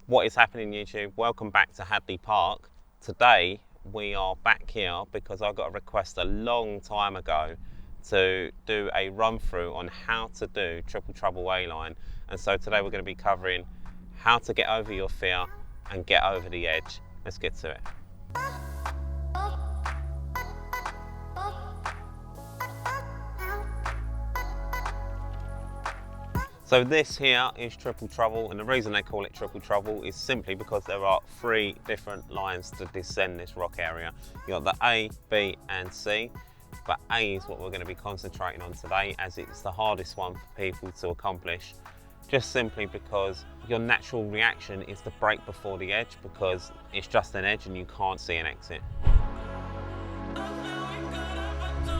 What is happening, YouTube? Welcome back to Hadleigh Park. Today we are back here because I got a request a long time ago to do a run through on how to do triple trouble A-line, and so today we're going to be covering how to get over your fear and get over the edge. Let's get to it. So this here is triple trouble, and the reason they call it triple trouble is simply because there are 3 different lines to descend this rock area. You've got the A, B and C, but A is what we're going to be concentrating on today, as it's the hardest one for people to accomplish, just simply because your natural reaction is to brake before the edge, because it's just an edge and you can't see an exit.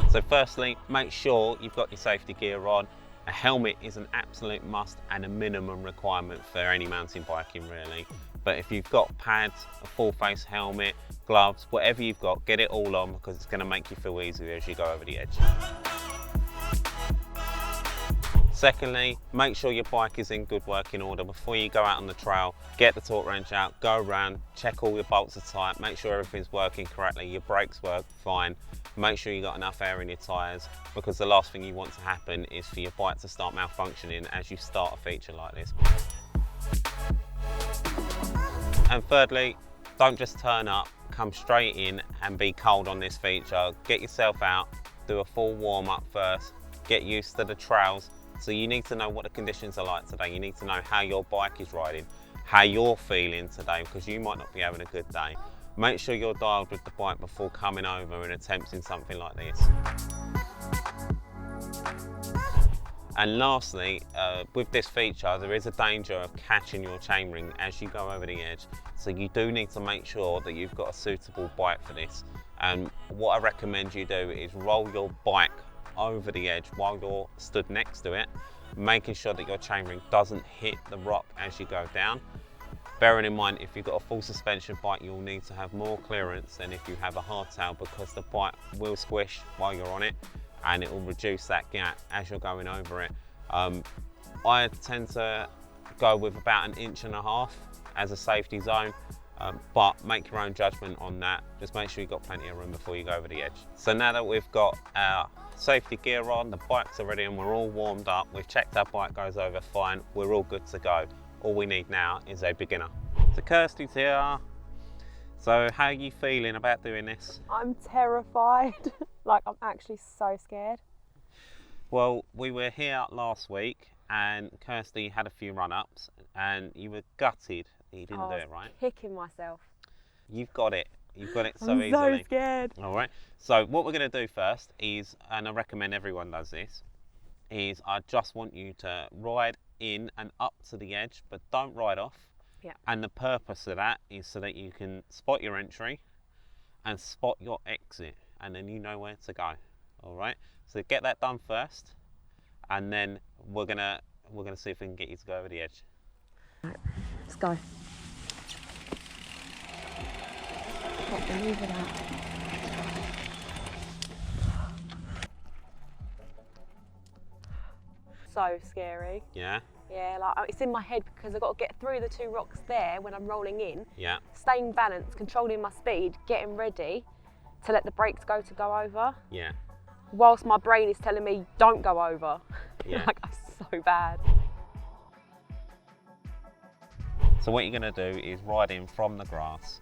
So firstly, make sure you've got your safety gear on. A helmet is an absolute must and a minimum requirement for any mountain biking really. But if you've got pads, a full face helmet, gloves, whatever you've got, get it all on, because it's going to make you feel easier as you go over the edge. Secondly, make sure your bike is in good working order before you go out on the trail. Get the torque wrench out, go around, check all your bolts are tight, make sure everything's working correctly, your brakes work fine. Make sure you got enough air in your tyres, because the last thing you want to happen is for your bike to start malfunctioning as you start a feature like this. And thirdly, don't just turn up, come straight in and be cold on this feature. Get yourself out, do a full warm up first, get used to the trails. So you need to know what the conditions are like today. You need to know how your bike is riding, how you're feeling today, because you might not be having a good day. Make sure you're dialed with the bike before coming over and attempting something like this. And lastly, with this feature, there is a danger of catching your chainring as you go over the edge. So you do need to make sure that you've got a suitable bike for this. And what I recommend you do is roll your bike over the edge while you're stood next to it, making sure that your chainring doesn't hit the rock as you go down. Bearing in mind, if you've got a full suspension bike, you'll need to have more clearance than if you have a hardtail, because the bike will squish while you're on it and it will reduce that gap as you're going over it. I tend to go with about 1.5 inches as a safety zone, but make your own judgment on that. Just make sure you've got plenty of room before you go over the edge. So now that we've got our safety gear on, the bikes are ready and we're all warmed up, we've checked our bike goes over fine, we're all good to go. All we need now is a beginner. So Kirsty's here. So how are you feeling about doing this? I'm terrified. Like, I'm actually so scared. Well, we were here last week and Kirsty had a few run-ups and you were gutted that you didn't do it right. Kicking myself. You've got it. You've got it so I'm easily. so scared. All right. So what we're going to do first is, and I recommend everyone does this, is I just want you to ride in and up to the edge, but don't ride off. Yeah. And the purpose of that is so that you can spot your entry and spot your exit, and then you know where to go. All right. So get that done first, and then we're gonna see if we can get you to go over the edge. Right, let's go. Can't believe that. So scary. Yeah. Yeah, like it's in my head because I've got to get through the 2 rocks there when I'm rolling in. Yeah. Staying balanced, controlling my speed, getting ready to let the brakes go over. Yeah. Whilst my brain is telling me, don't go over. Yeah. Like, I'm so bad. So what you're going to do is ride in from the grass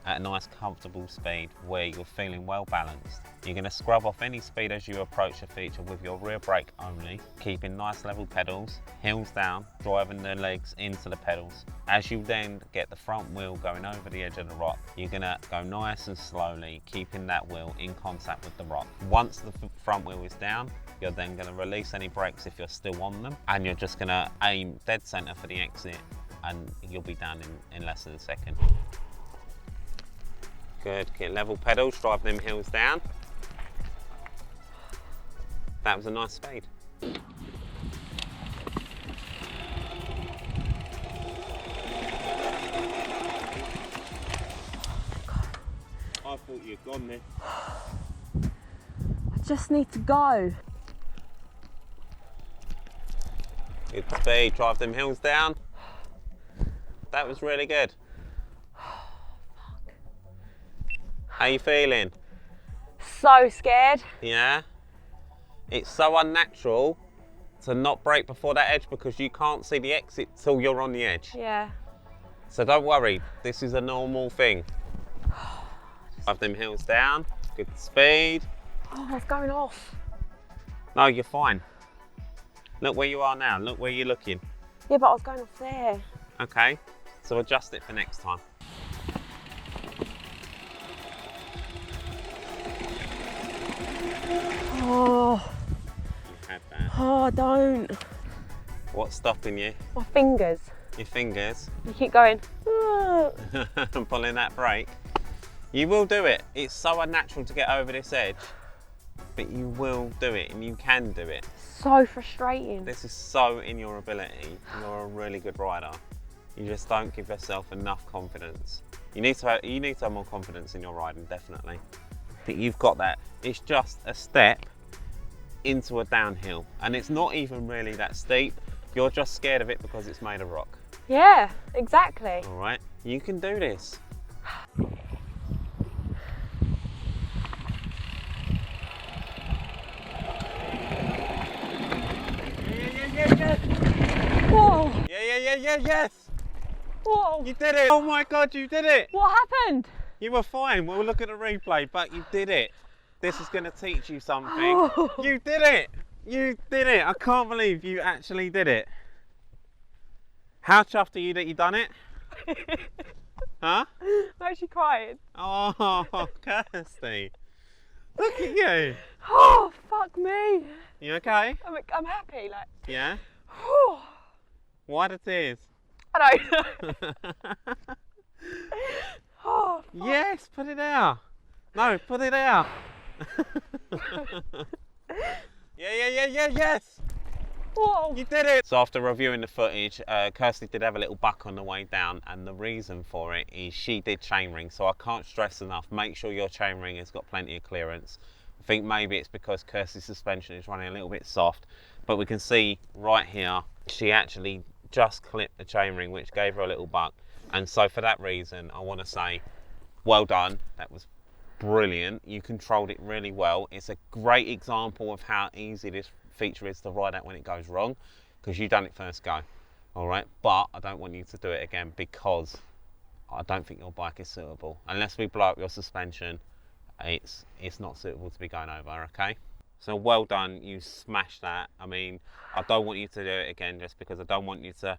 at a nice comfortable speed where you're feeling well balanced. You're going to scrub off any speed as you approach a feature with your rear brake only, keeping nice level pedals, heels down, driving the legs into the pedals. As you then get the front wheel going over the edge of the rock, you're going to go nice and slowly, keeping that wheel in contact with the rock. Once the front wheel is down, you're then going to release any brakes if you're still on them, and you're just going to aim dead center for the exit, and you'll be down in less than a second. Good, get level pedals, drive them heels down. That was a nice speed. I thought you'd gone then. I just need to go. Good speed, drive them hills down. That was really good. How you feeling? So scared. Yeah? It's so unnatural to not brake before that edge because you can't see the exit till you're on the edge. Yeah. So don't worry, this is a normal thing. Drive them hills down, good speed. Oh, it's going off. No, you're fine. Look where you are now, look where you're looking. Yeah, but I was going off there. Okay, so adjust it for next time. Oh. You had that. Oh, don't. What's stopping you? My fingers. Your fingers. You keep going. Pulling that brake. You will do it. It's so unnatural to get over this edge, but you will do it and you can do it. So frustrating. This is so in your ability. You're a really good rider. You just don't give yourself enough confidence. You need to have more confidence in your riding, definitely. I think you've got that. It's just a step into a downhill, and it's not even really that steep. You're just scared of it because it's made of rock. Yeah, exactly. All right, you can do this. Whoa. Yes. Whoa. You did it. Oh my God, you did it. What happened? You were fine. We'll look at the replay, but you did it. This is going to teach you something. You did it. You did it. I can't believe you actually did it. How chuffed are you that you done it? Huh? I'm actually crying. Oh, Kirsty. Look at you. Oh, fuck me. You okay? I'm happy, like. Yeah? Whew. Why the tears? I don't know. Oh, fuck. Yes, put it out. No, put it out. Yes. Whoa. You did it! So after reviewing the footage, Kirsty did have a little buck on the way down, and the reason for it is she did chainring, so I can't stress enough, make sure your chainring has got plenty of clearance. I think maybe it's because Kirsty's suspension is running a little bit soft, but we can see right here, she actually just clipped the chainring, which gave her a little buck. And so for that reason, I want to say, well done, that was brilliant. You controlled it really well. It's a great example of how easy this feature is to ride out when it goes wrong, because you've done it first go. All right, but I don't want you to do it again because I don't think your bike is suitable. Unless we blow up your suspension, it's not suitable to be going over, okay? So well done, you smashed that. I mean, I don't want you to do it again just because I don't want you to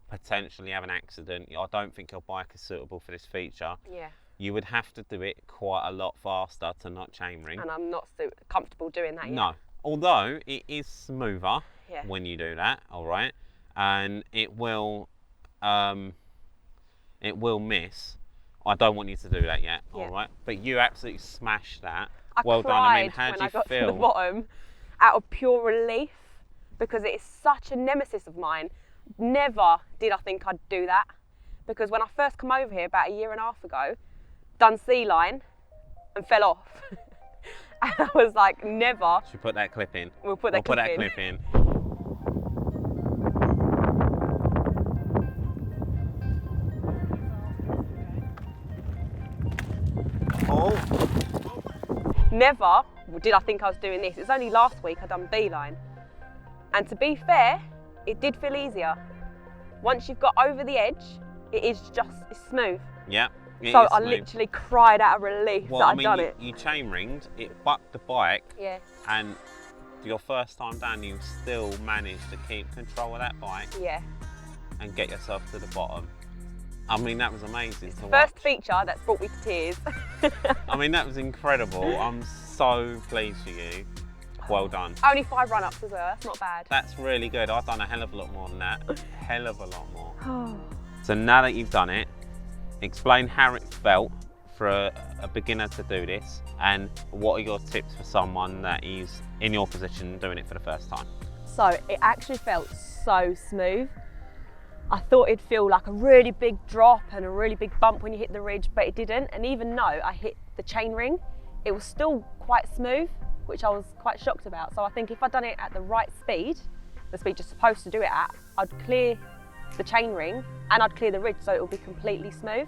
potentially have an accident. I don't think your bike is suitable for this feature. Yeah. You would have to do it quite a lot faster to not chainring. And I'm not so comfortable doing that yet. No, although it is smoother Yeah. when you do that, all right? And it will miss. I don't want you to do that yet, Yeah. all right? But you absolutely smashed that. I well done. I mean, how when do you I got feel? to the bottom out of pure relief, because it is such a nemesis of mine. Never did I think I'd do that, because when I first come over here about 1.5 years ago, done sea line and fell off. And I was like, never. Should we put that clip in? We'll put that clip in. Oh. Never did I think I was doing this. It's only last week I done B-line. And to be fair, it did feel easier. Once you've got over the edge, it's smooth. Yeah. So I literally cried out of relief that I'd done it. You chain-ringed, it bucked the bike, Yeah. and your first time down, you still managed to keep control of that bike Yeah. and get yourself to the bottom. I mean, that was amazing to watch. First feature that's brought me to tears. I mean, that was incredible. I'm so pleased for you. Well done. Only 5 run-ups as well, that's not bad. That's really good. I've done a hell of a lot more than that. Hell of a lot more. So now that you've done it, explain how it felt for a beginner to do this, and what are your tips for someone that is in your position doing it for the first time? So it actually felt so smooth. I thought it'd feel like a really big drop and a really big bump when you hit the ridge, but it didn't. And even though I hit the chain ring, it was still quite smooth, which I was quite shocked about. So I think if I'd done it at the right speed, the speed you're supposed to do it at, I'd clear the chain ring and I'd clear the ridge so it will be completely smooth.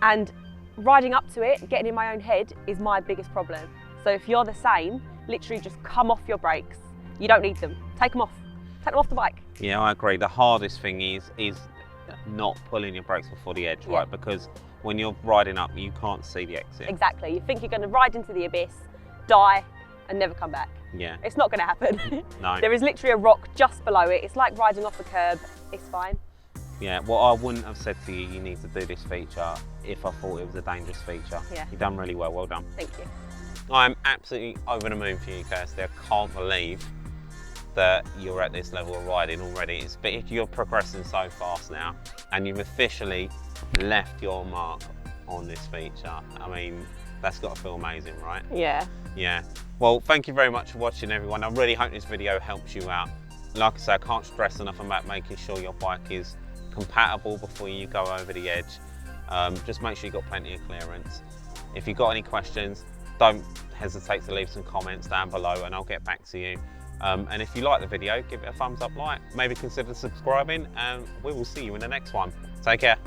And riding up to it, getting in my own head is my biggest problem. So if you're the same, literally just come off your brakes. You don't need them. Take them off. Take them off the bike. Yeah, I agree. The hardest thing is not pulling your brakes before the edge, right? Because when you're riding up, you can't see the exit. Exactly. You think you're going to ride into the abyss, die, and never come back. Yeah. It's not going to happen. No. There is literally a rock just below it. It's like riding off a curb. It's fine. Yeah, well, I wouldn't have said to you, you need to do this feature if I thought it was a dangerous feature. Yeah. You've done really well. Well done. Thank you. I'm absolutely over the moon for you, Kirsty. I can't believe that you're at this level of riding already. You're progressing so fast now, and you've officially left your mark on this feature. I mean, that's got to feel amazing, right? Yeah. Yeah. Well, thank you very much for watching, everyone. I really hope this video helps you out. Like I say, I can't stress enough about making sure your bike is compatible before you go over the edge. Just make sure you've got plenty of clearance. If you've got any questions, don't hesitate to leave some comments down below and I'll get back to you. And if you like the video, give it a thumbs up like, maybe consider subscribing, and we will see you in the next one. Take care.